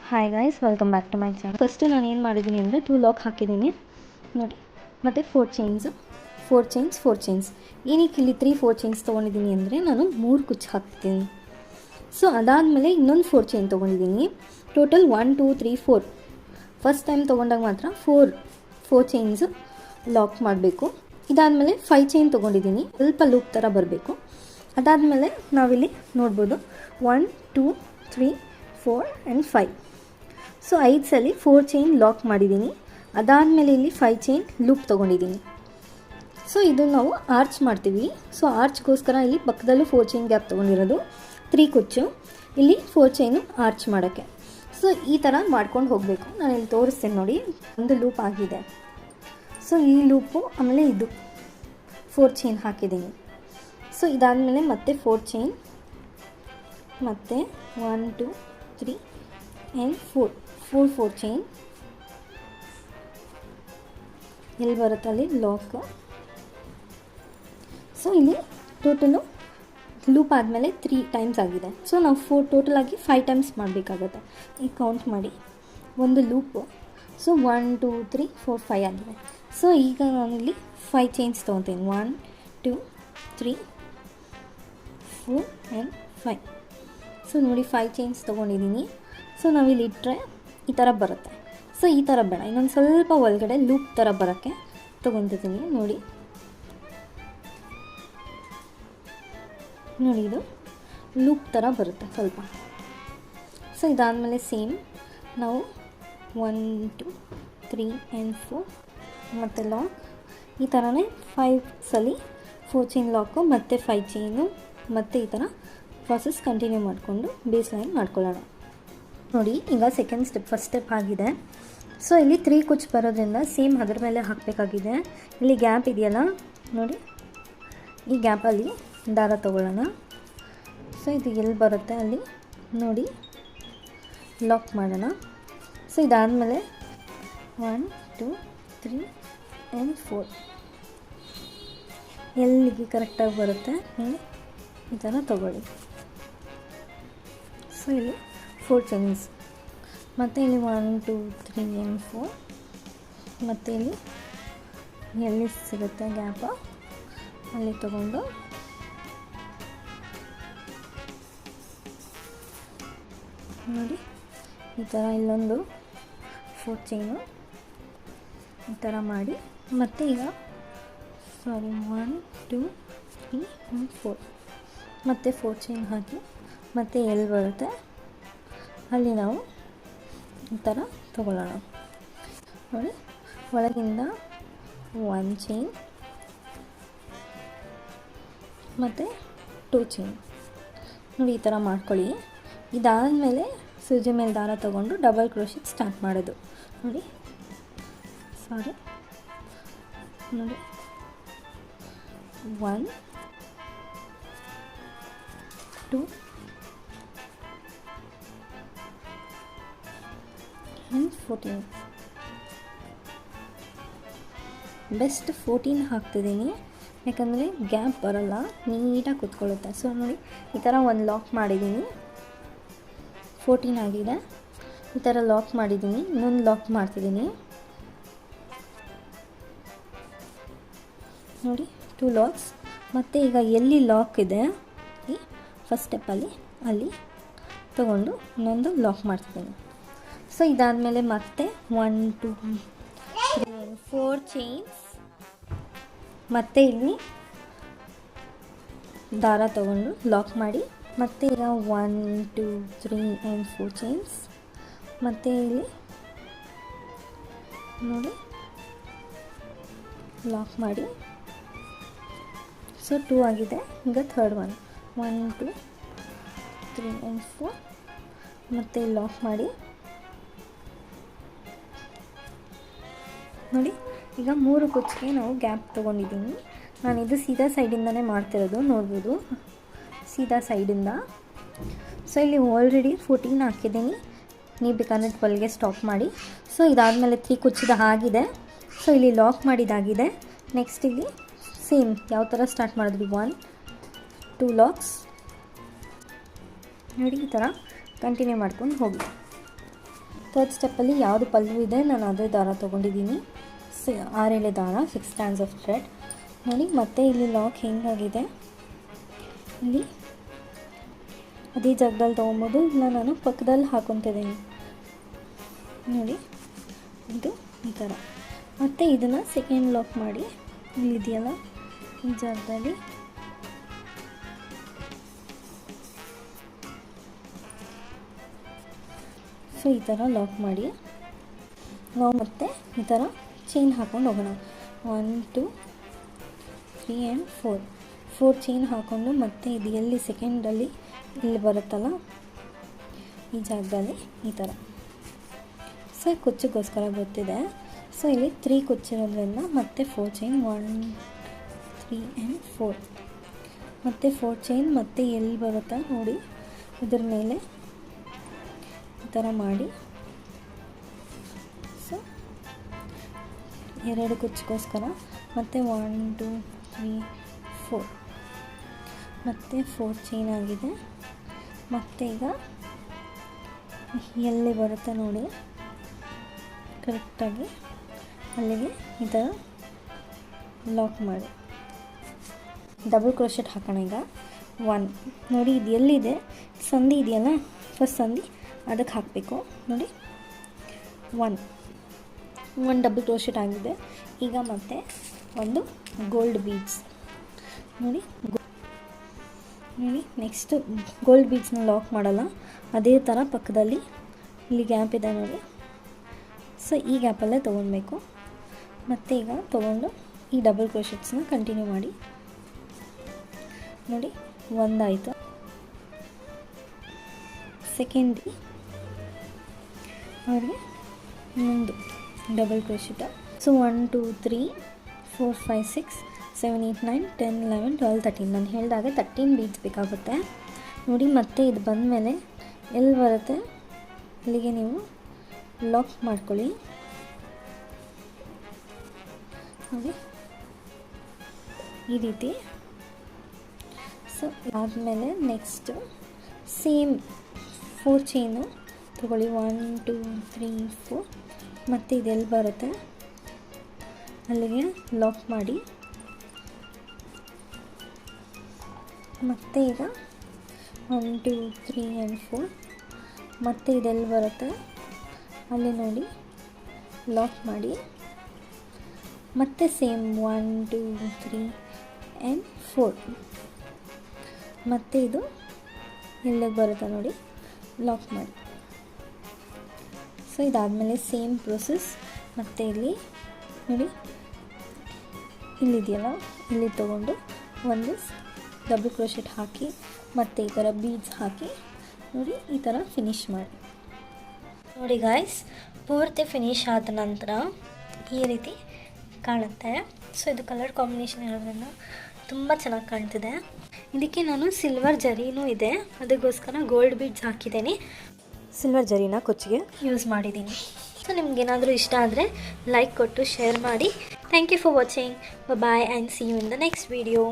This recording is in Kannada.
Hi guys, welcome back to my channel. First ನಾನು ಏನು ಮಾಡಿದ್ದೀನಿ ಅಂದರೆ 2 ಲಾಕ್ ಹಾಕಿದ್ದೀನಿ ನೋಡಿ, ಮತ್ತು 4 ಚೈನ್ಸ್. ಏನಕ್ಕೆ ಇಲ್ಲಿ 4 ಚೈನ್ಸ್ ತೊಗೊಂಡಿದ್ದೀನಿ ಅಂದರೆ ನಾನು 3 ಕುಚ್ಚು ಹಾಕ್ತೀನಿ. ಸೊ ಅದಾದಮೇಲೆ ಇನ್ನೊಂದು 4 ಚೈನ್ ತೊಗೊಂಡಿದ್ದೀನಿ. ಟೋಟಲ್ 1 2 3 4. ಫಸ್ಟ್ ಟೈಮ್ ತೊಗೊಂಡಾಗ ಮಾತ್ರ 4 ಚೈನ್ಸ್ ಲಾಕ್ ಮಾಡಬೇಕು. ಇದಾದಮೇಲೆ 5 ಚೈನ್ ತೊಗೊಂಡಿದ್ದೀನಿ, ಸ್ವಲ್ಪ ಲೂಪ್ ಥರ ಬರಬೇಕು. ಅದಾದಮೇಲೆ ನಾವಿಲ್ಲಿ ನೋಡ್ಬೋದು 1 2 3 4 ಆ್ಯಂಡ್ 5. ಸೊ 5 ಸಲ 4 ಚೈನ್ ಲಾಕ್ ಮಾಡಿದ್ದೀನಿ. ಅದಾದಮೇಲೆ ಇಲ್ಲಿ 5 ಚೈನ್ ಲೂಪ್ ತೊಗೊಂಡಿದ್ದೀನಿ. ಸೊ ಇದು ನಾವು ಆರ್ಚ್ ಮಾಡ್ತೀವಿ. ಸೊ ಆರ್ಚ್ಗೋಸ್ಕರ ಇಲ್ಲಿ ಪಕ್ಕದಲ್ಲೂ 4 ಚೈನ್ ಗ್ಯಾಪ್ ತೊಗೊಂಡಿರೋದು. 3 ಕುಚ್ಚು, ಇಲ್ಲಿ 4 ಚೈನು ಆರ್ಚ್ ಮಾಡೋಕ್ಕೆ. ಸೊ ಈ ಥರ ಮಾಡ್ಕೊಂಡು ಹೋಗಬೇಕು. ನಾನು ಇಲ್ಲಿ ತೋರಿಸ್ತೇನೆ ನೋಡಿ, ಒಂದು ಲೂಪ್ ಆಗಿದೆ. ಸೊ ಈ ಲೂಪು ಆಮೇಲೆ ಇದು 4 ಚೈನ್ ಹಾಕಿದ್ದೀನಿ. ಸೊ ಇದಾದಮೇಲೆ ಮತ್ತೆ 4 ಚೈನ್, ಮತ್ತು 1 2 3 ಆ್ಯಂಡ್ 4 ಚೈನ್ ಎಲ್ಲಿ ಬರುತ್ತೆ ಅಲ್ಲಿ ಲಾಕ್. ಸೊ ಇಲ್ಲಿ ಟೋಟಲು ಲೂಪ್ ಆದಮೇಲೆ 3 ಟೈಮ್ಸ್ ಆಗಿದೆ. ಸೊ ನಾವು ಟೋಟಲಾಗಿ 5 ಟೈಮ್ಸ್ ಮಾಡಬೇಕಾಗತ್ತೆ. ಈಗ ಕೌಂಟ್ ಮಾಡಿ, ಒಂದು ಲೂಪು. ಸೊ 1 2 3 4 5 ಆಗಿದೆ. ಸೊ ಈಗ ನಾನಿಲ್ಲಿ 5 ಚೈನ್ಸ್ ತೊಗೊತೀನಿ. 1 2 3 4 ಆ್ಯಂಡ್ 5. ಸೊ ನೋಡಿ 5 ಚೈನ್ಸ್ ತೊಗೊಂಡಿದ್ದೀನಿ. ಸೊ ನಾವಿಲ್ಲಿ ಇಟ್ಟರೆ ಈ ಥರ ಬರುತ್ತೆ. ಸೊ ಈ ಥರ ಬೇಡ, ಇನ್ನೊಂದು ಸ್ವಲ್ಪ ಒಳಗಡೆ ಲೂಪ್ ಥರ ಬರೋಕ್ಕೆ ತೊಗೊತಿದ್ದೀನಿ. ನೋಡಿ ಇದು ಲೂಪ್ ಥರ ಬರುತ್ತೆ ಸ್ವಲ್ಪ. ಸೊ ಇದಾದಮೇಲೆ ಸೇಮ್ ನಾವು 1 2 3 ಆ್ಯಂಡ್ 4 ಮತ್ತು ಲಾಕ್. ಈ ಥರನೇ 5 ಸಲ 4 ಚೈನ್ ಲಾಕು ಮತ್ತು 5 ಚೈನು, ಮತ್ತು ಈ ಥರ ಪ್ರಾಸೆಸ್ ಕಂಟಿನ್ಯೂ ಮಾಡಿಕೊಂಡು ಬೇಸ್ ಲೈನ್ ಮಾಡ್ಕೊಳ್ಳೋಣ. ನೋಡಿ ಈಗ ಸೆಕೆಂಡ್ ಸ್ಟೆಪ್, ಫಸ್ಟ್ ಸ್ಟೆಪ್ ಆಗಿದೆ. ಸೊ ಇಲ್ಲಿ 3 ಕುಚ್ಚು ಬರೋದ್ರಿಂದ ಸೇಮ್ ಅದರ ಮೇಲೆ ಹಾಕಬೇಕಾಗಿದೆ. ಇಲ್ಲಿ ಗ್ಯಾಪ್ ಇದೆಯಲ್ಲ ನೋಡಿ, ಈ ಗ್ಯಾಪಲ್ಲಿ ದಾರ ತೊಗೊಳ್ಳೋಣ. ಸೊ ಇದು ಎಲ್ಲಿ ಬರುತ್ತೆ ಅಲ್ಲಿ ನೋಡಿ ಲಾಕ್ ಮಾಡೋಣ. ಸೊ ಇದಾದಮೇಲೆ 1 2 3 ಆ್ಯಂಡ್ 4 ಎಲ್ಲಿಗೆ ಕರೆಕ್ಟಾಗಿ ಬರುತ್ತೆ ನೋಡಿ ಈ ಥರ ತೊಗೊಳ್ಳಿ. ಸೊ ಇಲ್ಲಿ 4 ಚೈನ್ಸ್, ಮತ್ತು ಇಲ್ಲಿ 1 2 3 ಆ್ಯಂಡ್ 4, ಮತ್ತು ಇಲ್ಲಿ ಎಲ್ಲಿ ಸಿಗುತ್ತೆ ಗ್ಯಾಪ ಅಲ್ಲಿ ತೊಗೊಂಡು ನೋಡಿ ಈ ಥರ ಇಲ್ಲೊಂದು 4 ಚೈನು ಈ ಥರ ಮಾಡಿ, ಮತ್ತು ಈಗ 1 2 3 ಆ್ಯಂಡ್ 4 ಮತ್ತು 4 ಚೈನ್ ಹಾಕಿ, ಮತ್ತು ಎಲ್ಲಿ ಬರುತ್ತೆ ಅಲ್ಲಿ ನಾವು ಈ ಥರ ತೊಗೊಳ್ಳೋಣ. ನೋಡಿ ಒಳಗಿಂದ 1 ಚೈನ್ ಮತ್ತು 2 ಚೈನ್ ನೋಡಿ ಈ ಥರ ಮಾಡ್ಕೊಳ್ಳಿ. ಇದಾದಮೇಲೆ ಸೂಜಿ ಮೇಲೆ ದಾರ ತೊಗೊಂಡು ಡಬಲ್ ಕ್ರೋಶೆಟ್ ಸ್ಟಾರ್ಟ್ ಮಾಡೋದು. ನೋಡಿ 1 2 ಆ್ಯಂಡ್ 14. ಬೆಸ್ಟ್ 14 ಹಾಕ್ತಿದ್ದೀನಿ, ಯಾಕಂದರೆ ಗ್ಯಾಪ್ ಬರೋಲ್ಲ, ನೀಟಾಗಿ ಕೂತ್ಕೊಳ್ಳುತ್ತೆ. ಸೊ ನೋಡಿ ಈ ಥರ ಒಂದು ಲಾಕ್ ಮಾಡಿದ್ದೀನಿ, 14 ಆಗಿದೆ. ಈ ಥರ ಲಾಕ್ ಮಾಡಿದ್ದೀನಿ, ಇನ್ನೊಂದು ಲಾಕ್ ಮಾಡ್ತಿದ್ದೀನಿ ನೋಡಿ 2 ಲಾಕ್ಸ್. ಮತ್ತು ಈಗ ಎಲ್ಲಿ ಲಾಕ್ ಇದೆ ಈ ಫಸ್ಟ್ ಸ್ಟೆಪ್ಪಲ್ಲಿ ಅಲ್ಲಿ ತೊಗೊಂಡು ಇನ್ನೊಂದು ಲಾಕ್ ಮಾಡ್ತಿದ್ದೀನಿ. ಸೊ ಇದಾದಮೇಲೆ ಮತ್ತೆ 1 2 3 4 ಚೈನ್ಸ್, ಮತ್ತು ಇಲ್ಲಿ ದಾರ ತೊಗೊಂಡು ಲಾಕ್ ಮಾಡಿ, ಮತ್ತು ಈಗ 1 2 3 ಆ್ಯಂಡ್ 4 ಚೈನ್ಸ್, ಮತ್ತು ಇಲ್ಲಿ ನೋಡಿ ಲಾಕ್ ಮಾಡಿ. ಸೊ 2 ಆಗಿದೆ. ಈಗ ಥರ್ಡ್ 1 2 3 ಆ್ಯಂಡ್ 4, ಮತ್ತು ಲಾಕ್ ಮಾಡಿ. ನೋಡಿ ಈಗ 3 ಕುಚ್ಚಿಗೆ ನಾವು ಗ್ಯಾಪ್ ತೊಗೊಂಡಿದ್ದೀನಿ. ನಾನು ಇದು ಸೀದಾ ಸೈಡಿಂದನೇ ಮಾಡ್ತಿರೋದು, ನೋಡ್ಬೋದು ಸೀದಾ ಸೈಡಿಂದ. ಸೊ ಇಲ್ಲಿ ಆಲ್ರೆಡಿ 14 ಹಾಕಿದ್ದೀನಿ, ನೀವು ಬೇಕಾದ್ರೆ 12ಗೆ ಸ್ಟಾಪ್ ಮಾಡಿ. ಸೊ ಇದಾದಮೇಲೆ 3 ಕುಚ್ಚಿದ ಆಗಿದೆ. ಸೊ ಇಲ್ಲಿ ಲಾಕ್ ಮಾಡಿದಾಗಿದೆ. ನೆಕ್ಸ್ಟ್ ಇಲ್ಲಿ ಸೇಮ್ ಯಾವ ಥರ ಸ್ಟಾರ್ಟ್ ಮಾಡಿದ್ವಿ, 1 2 ಲಾಕ್ಸ್ ನೋಡಿ ಈ ಥರ ಕಂಟಿನ್ಯೂ ಮಾಡ್ಕೊಂಡು ಹೋಗಿ. ಥರ್ಡ್ ಸ್ಟೆಪ್ಪಲ್ಲಿ ಯಾವುದು ಪಲ್ಲು ಇದೆ ನಾನು ಅದೇ ದಾರ ತೊಗೊಂಡಿದ್ದೀನಿ. 6 ಎಳೆ ದಾರ, 6 strands ಆಫ್ ಥ್ರೆಡ್. ನೋಡಿ ಮತ್ತೆ ಇಲ್ಲಿ ಲಾಕ್ ಹೆಂಗಾಗಿದೆ, ಇಲ್ಲಿ ಅದೇ ಜಾಗದಲ್ಲಿ ತೊಗೊಬೋದು, ಇಲ್ಲ ನಾನು ಪಕ್ಕದಲ್ಲಿ ಹಾಕೊತಿದ್ದೀನಿ ನೋಡಿ, ಇದು ಈ ಥರ. ಮತ್ತು ಇದನ್ನು ಸೆಕೆಂಡ್ ಲಾಕ್ ಮಾಡಿ ಇಲ್ಲಿದೆಯಲ್ಲ ಈ ಜಾಗದಲ್ಲಿ ಸೊ ಈ ಥರ ಲಾಕ್ ಮಾಡಿ ನಾವು ಮತ್ತೆ ಈ ಥರ ಚೈನ್ ಹಾಕ್ಕೊಂಡು ಹೋಗೋಣ. 1 2 3 ಆ್ಯಂಡ್ 4 ಚೈನ್ ಹಾಕ್ಕೊಂಡು ಮತ್ತೆ ಇದು ಎಲ್ಲಿ ಸೆಕೆಂಡಲ್ಲಿ ಇಲ್ಲಿ ಬರುತ್ತಲ್ಲ ಈ ಜಾಗದಲ್ಲಿ ಈ ಥರ. ಸೊ ಕುಚ್ಚಿಗೋಸ್ಕರ ಗೊತ್ತಿದೆ. ಸೊ ಇಲ್ಲಿ 3 ಕುಚ್ಚಿರೋದ್ರಿಂದ ಮತ್ತೆ 4 ಚೈನ್, 1 3 ಆ್ಯಂಡ್ 4 ಮತ್ತು 4 ಚೈನ್ ಮತ್ತೆ ಎಲ್ಲಿ ಬರುತ್ತಾ ನೋಡಿ ಇದ್ರ ಮೇಲೆ ಈ ಥರ ಮಾಡಿ. ಸೊ 2 ಕುಚ್ಚಿಗೋಸ್ಕರ ಮತ್ತೆ 1 2 3 4 ಮತ್ತು 4 ಚೈನ್ ಆಗಿದೆ. ಮತ್ತು ಈಗ ಎಲ್ಲಿ ಬರುತ್ತೆ ನೋಡಿ ಕರೆಕ್ಟಾಗಿ ಅಲ್ಲಿಗೆ ಈ ಥರ ಲಾಕ್ ಮಾಡಿ ಡಬಲ್ ಕ್ರೋಶೆಟ್ ಹಾಕೋಣ. ಈಗ 1 ನೋಡಿ ಇದು ಎಲ್ಲಿದೆ ಸಂಧಿ ಇದೆಯಲ್ಲ, ಫಸ್ಟ್ ಸಂಧಿ ಅದಕ್ಕೆ ಹಾಕಬೇಕು ನೋಡಿ. 1 ಡಬಲ್ ಕ್ರೋಶೆಟ್ ಆಗಿದೆ. ಈಗ ಮತ್ತೆ ಒಂದು ಗೋಲ್ಡ್ ಬೀಡ್ಸ್ ನೋಡಿ ನೆಕ್ಸ್ಟ್ ಗೋಲ್ಡ್ ಬೀಡ್ಸ್ನ ಲಾಕ್ ಮಾಡಲ್ಲ, ಅದೇ ಥರ ಪಕ್ಕದಲ್ಲಿ ಇಲ್ಲಿ ಗ್ಯಾಪ್ ಇದೆ ನೋಡಿ. ಸೊ ಈ ಗ್ಯಾಪಲ್ಲೇ ತೊಗೊಳ್ಬೇಕು. ಮತ್ತು ಈಗ ತೊಗೊಂಡು ಈ ಡಬಲ್ ಕ್ರೋಶೆಟ್ಸ್ನ ಕಂಟಿನ್ಯೂ ಮಾಡಿ ನೋಡಿ. 1 ಆಯಿತು. ಸೆಕೆಂಡ್ ಅವ್ರಿಗೆ ಇನ್ನೊಂದು ಡಬಲ್ ಕ್ರೋಶೆಟ್. ಸೊ 1 2 3 4 5 6 7 8 9 10 11 12 13 ನಾನು ಹೇಳಿದಾಗೆ 13 ಬೀಡ್ಸ್ ಬೇಕಾಗುತ್ತೆ ನೋಡಿ. ಮತ್ತೆ ಇದು ಬಂದಮೇಲೆ ಎಲ್ಲಿ ಬರುತ್ತೆ ಅಲ್ಲಿಗೆ ನೀವು ಲಾಕ್ ಮಾಡ್ಕೊಳ್ಳಿ ನೋಡಿ ಈ ರೀತಿ. ಸೊ ಆದಮೇಲೆ ನೆಕ್ಸ್ಟು ಸೇಮ್ 4 ಚೈನು ತಗೊಳ್ಳಿ. 1 2 3 4 ಮತ್ತು ಇದೆಲ್ಲಿ ಬರುತ್ತೆ ಅಲ್ಲಿಗೆ ಲಾಕ್ ಮಾಡಿ. ಮತ್ತು ಈಗ 1 2 3 ಆ್ಯಂಡ್ 4 ಮತ್ತು ಇದೆಲ್ಲಿ ಬರುತ್ತೆ ಅಲ್ಲಿ ನೋಡಿ ಲಾಕ್ ಮಾಡಿ. ಮತ್ತು ಸೇಮ್ 1 2 3 ಆ್ಯಂಡ್ 4 ಮತ್ತು ಇದು ಎಲ್ಲಿಗೆ ಬರುತ್ತೆ ನೋಡಿ ಲಾಕ್ ಮಾಡಿ. ಸೊ ಇದಾದಮೇಲೆ ಸೇಮ್ ಪ್ರೊಸೆಸ್ ಮತ್ತು ಇಲ್ಲಿ ನೋಡಿ ಇಲ್ಲಿದೆಯಲ್ಲ ಇಲ್ಲಿ ತೊಗೊಂಡು ಒಂದು ಡಬಲ್ ಕ್ರೋಶೆಟ್ ಹಾಕಿ ಮತ್ತು ಈ ಥರ ಬೀಡ್ಸ್ ಹಾಕಿ ನೋಡಿ ಈ ಥರ ಫಿನಿಶ್ ಮಾಡಿ ನೋಡಿ ಗಾಯ್ಸ್. ಪೂರ್ತಿ ಫಿನಿಶ್ ಆದ ನಂತರ ಈ ರೀತಿ ಕಾಣುತ್ತೆ. ಸೊ ಇದು ಕಲರ್ ಕಾಂಬಿನೇಷನ್ ಇರೋದ್ರಿಂದ ತುಂಬ ಚೆನ್ನಾಗಿ ಕಾಣ್ತಿದೆ. ಇದಕ್ಕೆ ನಾನು ಸಿಲ್ವರ್ ಜರಿನೂ ಇದೆ, ಅದಕ್ಕೋಸ್ಕರ ಗೋಲ್ಡ್ ಬೀಡ್ಸ್ ಹಾಕಿದ್ದೀನಿ. ಸಿಲ್ವರ್ ಜರಿನ ಕೊಚ್ಚಿಗೆ ಯೂಸ್ ಮಾಡಿದ್ದೀನಿ. ಸೊ ನಿಮ್ಗೇನಾದರೂ ಇಷ್ಟ ಆದರೆ ಲೈಕ್ ಕೊಟ್ಟು ಶೇರ್ ಮಾಡಿ. Thank you for watching. Bye and see you in the next video.